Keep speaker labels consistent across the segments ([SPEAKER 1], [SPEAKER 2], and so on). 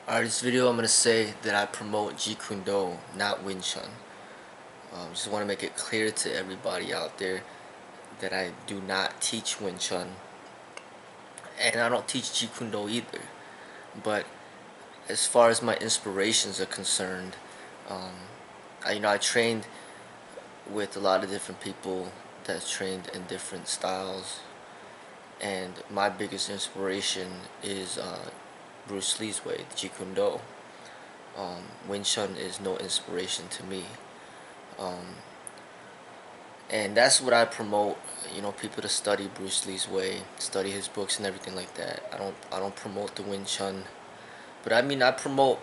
[SPEAKER 1] Alright, this video I'm going to say that I promote Jeet Kune, not Wing Chun. Just want to make it clear to everybody out there that I do not teach Wing Chun, and I don't teach Jeet Kune either. But as far as my inspirations are concerned, um, I trained with a lot of different people that trained in different styles, and my biggest inspiration is Bruce Lee's way, Jeet Kune Do. Wing Chun is no inspiration to me. Um, and that's what I promote. People to study Bruce Lee's way, study his books and everything like that. I don't promote the Wing Chun, but I promote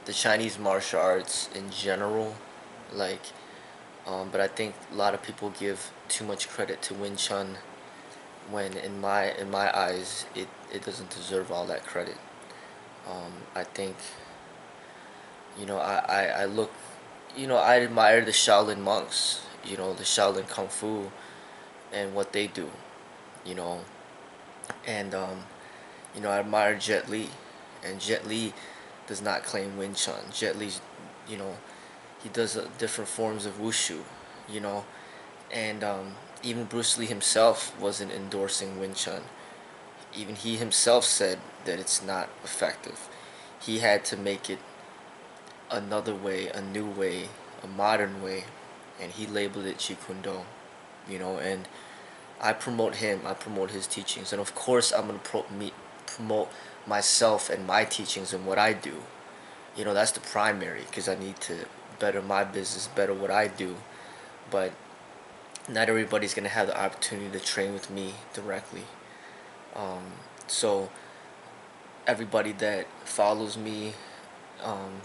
[SPEAKER 1] the Chinese martial arts in general. Like, but I think a lot of people give too much credit to Wing Chun when in my eyes it doesn't deserve all that credit. I think I look, I admire the Shaolin monks, the Shaolin Kung Fu and what they do, you know, and I admire Jet Li, and Jet Li does not claim Wing Chun. Jet Li's, you know, he does different forms of wushu, you know, and even Bruce Lee himself wasn't endorsing Wing Chun. Even he himself said that it's not effective. He had to make it another way, a new way, a modern way, and he labeled it Jeet Kune Do, and I promote him, I promote his teachings, and of course I'm gonna promote myself and my teachings and what I do. That's the primary, because I need to better my business, better what I do, but not everybody's gonna have the opportunity to train with me directly. Um, so everybody that follows me, um,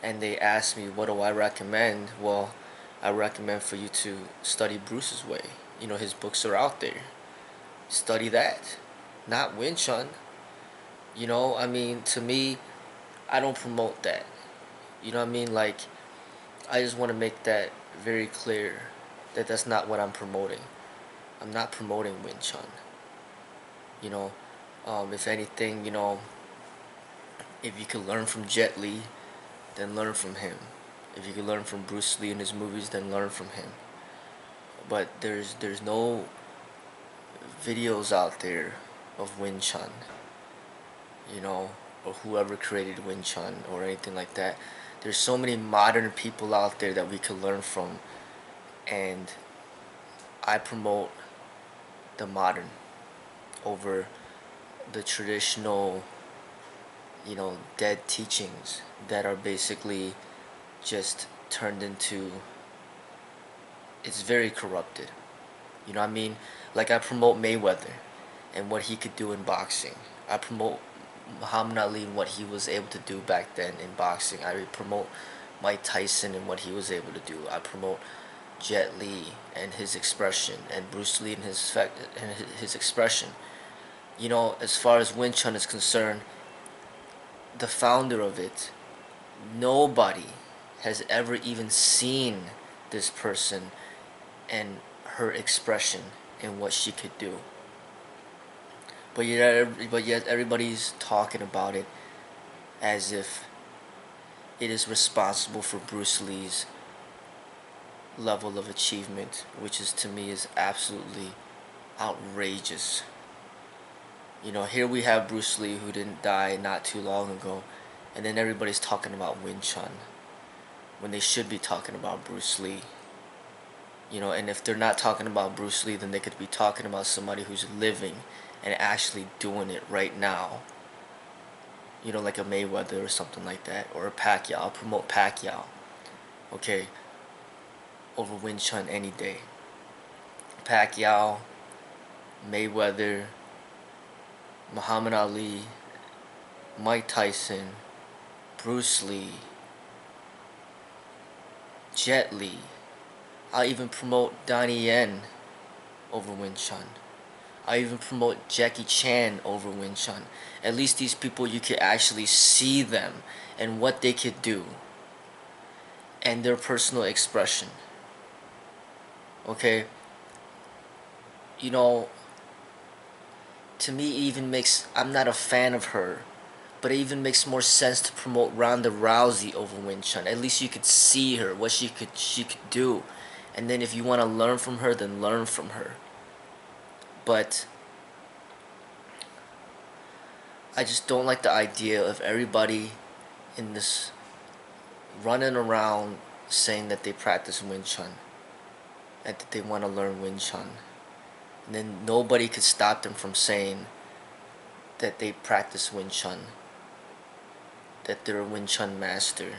[SPEAKER 1] and they ask me what do I recommend, well, I recommend for you to study Bruce's way. His books are out there. Study that, not Wing Chun. To me, I don't promote that. Like, I just want to make that very clear that that's not what I'm promoting. I'm not promoting Wing Chun. You know, if anything, if you could learn from Jet Li, then learn from him. If you could learn from Bruce Lee in his movies, then learn from him. But there's no videos out there of Wing Chun, or whoever created Wing Chun or anything like that. There's so many modern people out there that we could learn from, and I promote the modern over the traditional, dead teachings that are basically just turned into, it's very corrupted. Like, I promote Mayweather and what he could do in boxing. I promote Muhammad Ali and what he was able to do back then in boxing. I promote Mike Tyson and what he was able to do. I promote Jet Li and his expression, and Bruce Lee and his expression. As far as Wing Chun is concerned, the founder of it, nobody has ever even seen this person and her expression and what she could do. But yet everybody's talking about it as if it is responsible for Bruce Lee's level of achievement, which is, to me, is absolutely outrageous. Here we have Bruce Lee, who didn't die not too long ago, and then everybody's talking about Wing Chun when they should be talking about Bruce Lee. And if they're not talking about Bruce Lee, then they could be talking about somebody who's living and actually doing it right now. Like a Mayweather or something like that, or a Pacquiao. I'll promote Pacquiao, okay, over Wing Chun any day. Pacquiao, Mayweather, Muhammad Ali, Mike Tyson, Bruce Lee, Jet Li. I'll even promote Donnie Yen over Wing Chun. I even promote Jackie Chan over Wing Chun. At least these people, you could actually see them and what they could do and their personal expression. Okay? To me, even makes, I'm not a fan of her, But it even makes more sense to promote Ronda Rousey over Wing Chun. At least you could see her, what she could do. And then if you want to learn from her, then learn from her. But I just don't like the idea of everybody in this running around saying that they practice Wing Chun and that they want to learn Wing Chun. And then nobody could stop them from saying that they practice Wing Chun, that they're a Wing Chun master.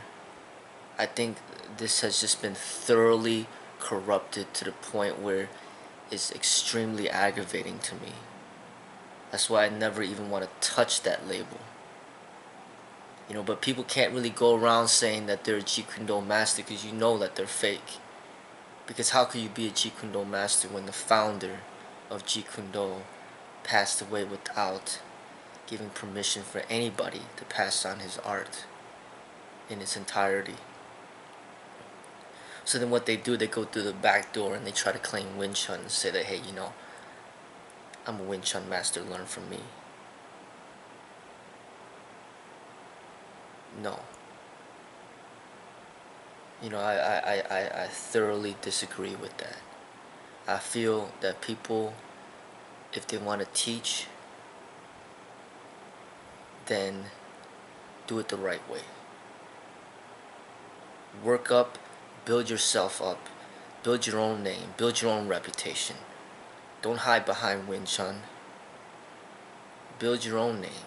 [SPEAKER 1] I think this has just been thoroughly corrupted to the point where it's extremely aggravating to me. That's why I never even want to touch that label. But people can't really go around saying that they're a Jeet Kune Do master because you know that they're fake. Because how could you be a Jeet Kune Do master when the founder of Jeet Kune Do passed away without giving permission for anybody to pass on his art in its entirety? So then what they do, they go through the back door and they try to claim Wing Chun and say that, hey, I'm a Wing Chun master, learn from me. No. I thoroughly disagree with that. I feel that people, if they want to teach, then do it the right way. Work up, build yourself up, build your own name, build your own reputation. Don't hide behind Wing Chun. Build your own name.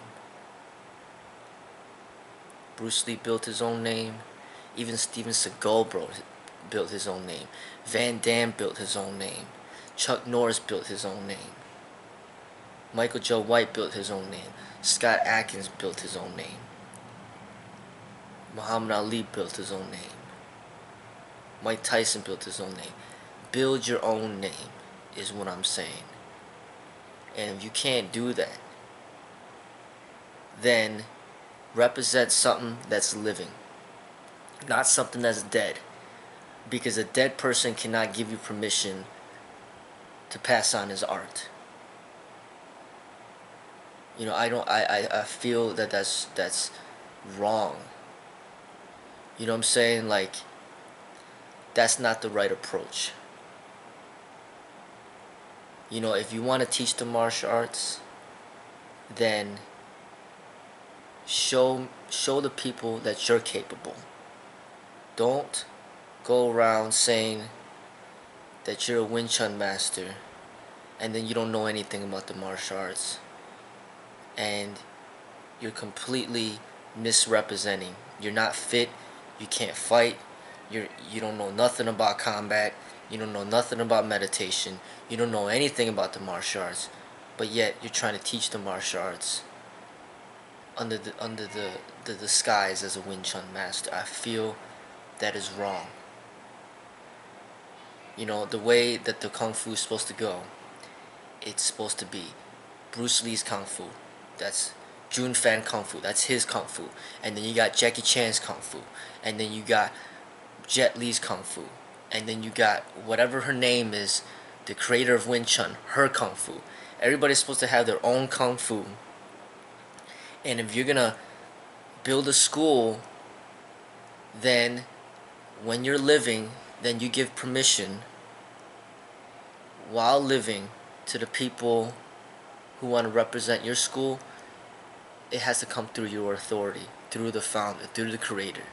[SPEAKER 1] Bruce Lee built his own name. Even Steven Seagal built his own name. Van Damme built his own name. Chuck Norris built his own name. Michael Joe White built his own name. Scott Adkins built his own name. Muhammad Ali built his own name. Mike Tyson built his own name. Build your own name is what I'm saying. And if you can't do that, then represent something that's living, not something that's dead. Because a dead person cannot give you permission to pass on his art. I feel that that's wrong. You know what I'm saying? Like, that's not the right approach. If you want to teach the martial arts, then show the people that you're capable. Don't go around saying that you're a Wing Chun master and then you don't know anything about the martial arts. And you're completely misrepresenting. You're not fit, you can't fight, you don't know nothing about combat, you don't know nothing about meditation, you don't know anything about the martial arts, but yet you're trying to teach the martial arts under the disguise as a Wing Chun master. I feel that is wrong. The way that the Kung Fu is supposed to go, it's supposed to be Bruce Lee's Kung Fu. That's Jun Fan Kung Fu. That's his Kung Fu. And then you got Jackie Chan's Kung Fu. And then you got Jet Li's Kung Fu. And then you got whatever her name is, the creator of Wing Chun, her Kung Fu. Everybody's supposed to have their own Kung Fu. And if you're gonna build a school, then when you're living, then you give permission while living to the people who want to represent your school. It has to come through your authority, through the founder, through the creator.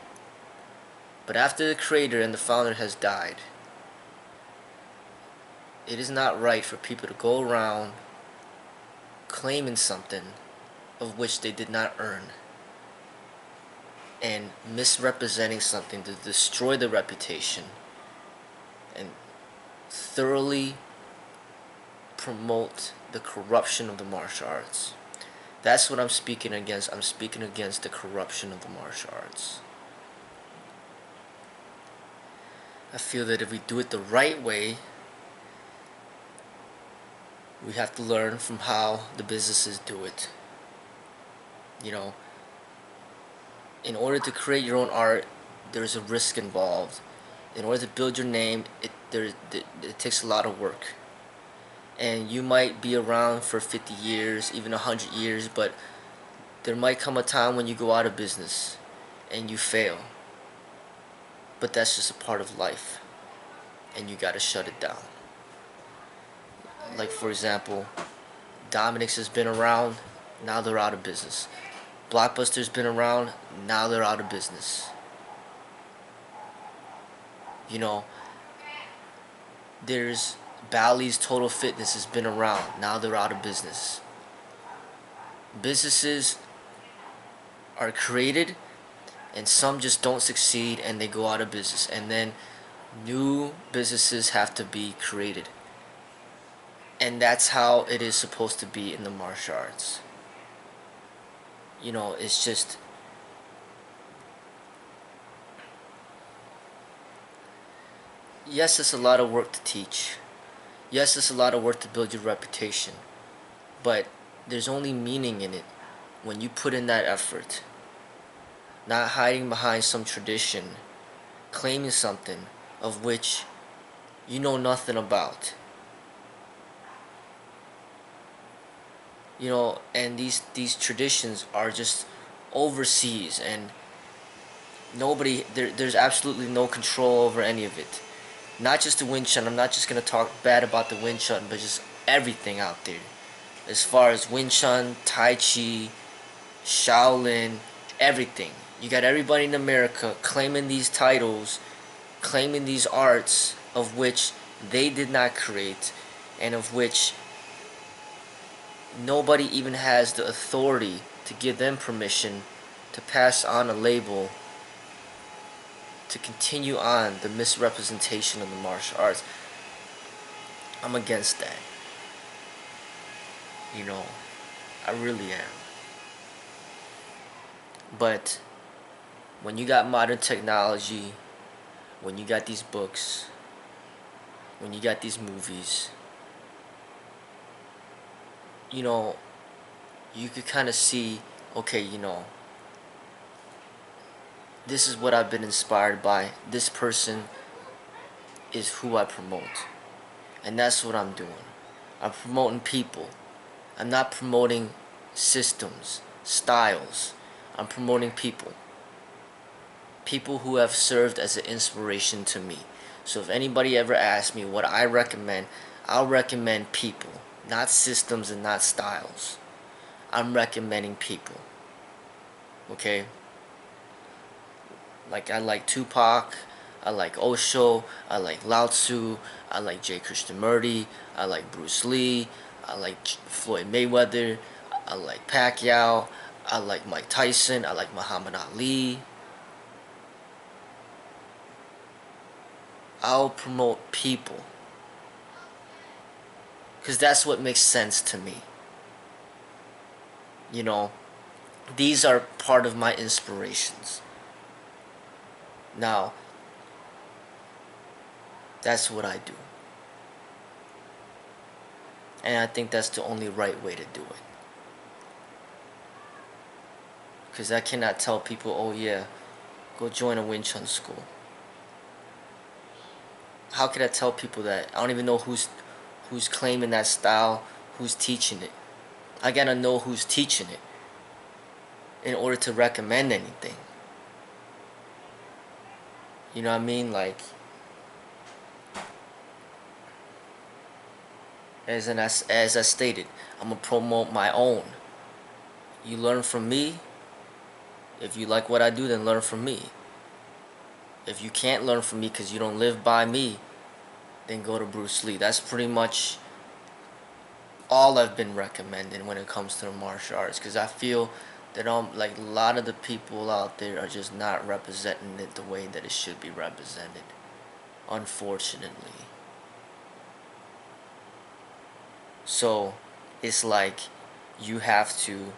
[SPEAKER 1] But after the creator and the founder has died, it is not right for people to go around claiming something of which they did not earn and misrepresenting something to destroy the reputation and thoroughly promote the corruption of the martial arts. That's what I'm speaking against. I'm speaking against the corruption of the martial arts. I feel that if we do it the right way, we have to learn from how the businesses do it. In order to create your own art, there's a risk involved. In order to build your name, it takes a lot of work. And you might be around for 50 years, even 100 years, but There might come a time when you go out of business and you fail, but that's just a part of life, and you gotta shut it down. Like, for example, Dominic's has been around, now they're out of business. Blockbuster's been around, now they're out of business. You know, there's Bally's Total Fitness has been around, now they're out of business. Businesses are created, and some just don't succeed and they go out of business, and then new businesses have to be created. And that's how it is supposed to be in the martial arts. You know, it's just, yes, it's a lot of work to teach. Yes, it's a lot of work to build your reputation. But there's only meaning in it when you put in that effort. Not hiding behind some tradition, claiming something of which you know nothing about. You know, and these traditions are just overseas, and there's absolutely no control over any of it. Not just the Wing Chun. I'm not just gonna talk bad about the Wing Chun, but just everything out there. As far as Wing Chun, Tai Chi, Shaolin, everything. You got everybody in America claiming these titles, claiming these arts of which they did not create, and of which nobody even has the authority to give them permission to pass on a label to continue on the misrepresentation of the martial arts. I'm against that. You know, I really am. But when you got modern technology, when you got these books, when you got these movies, you know, you could kind of see, okay, you know, this is what I've been inspired by. This person is who I promote. And that's what I'm doing. I'm promoting people. I'm not promoting systems, styles. I'm promoting people. People who have served as an inspiration to me. So if anybody ever asks me what I recommend, I'll recommend people, not systems and not styles. I'm recommending people. Okay? Like, I like Tupac, I like Osho, I like Lao Tzu, I like J. Krishnamurti, I like Bruce Lee, I like Floyd Mayweather, I like Pacquiao, I like Mike Tyson, I like Muhammad Ali. I'll promote people, because that's what makes sense to me. You know, these are part of my inspirations. Now, that's what I do. And I think that's the only right way to do it. Because I cannot tell people, oh yeah, go join a Wing Chun school. How could I tell people that? I don't even know who's claiming that style, who's teaching it. I gotta know who's teaching it in order to recommend anything. You know what I mean? Like, as I stated, I'm gonna promote my own. You learn from me. If you like what I do, then learn from me. If you can't learn from me because you don't live by me, then go to Bruce Lee. That's pretty much all I've been recommending when it comes to the martial arts, because I feel that like a lot of the people out there are just not representing it the way that it should be represented, unfortunately. So it's like you have to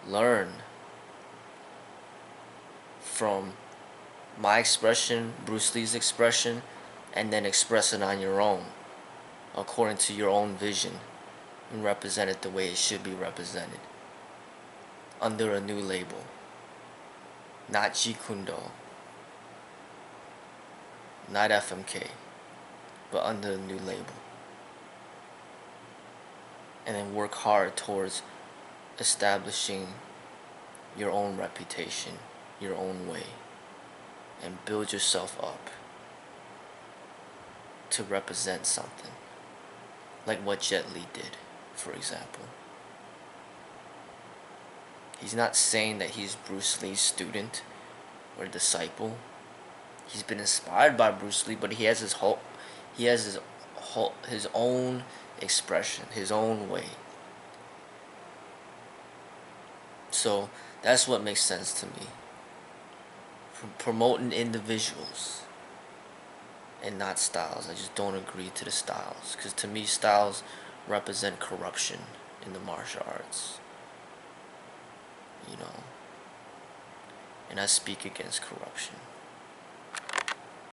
[SPEAKER 1] learn from my expression, Bruce Lee's expression, and then express it on your own, according to your own vision, and represent it the way it should be represented, under a new label. Not Jeet Kune, not FMK, but under a new label. And then work hard towards establishing your own reputation, your own way, and build yourself up to represent something, like what Jet Li did, for example. He's not saying that he's Bruce Lee's student or disciple. He's been inspired by Bruce Lee, but he has his own expression, his own way. So that's what makes sense to me. Promoting individuals and not styles. I just don't agree to the styles, because to me styles represent corruption in the martial arts, you know, and I speak against corruption.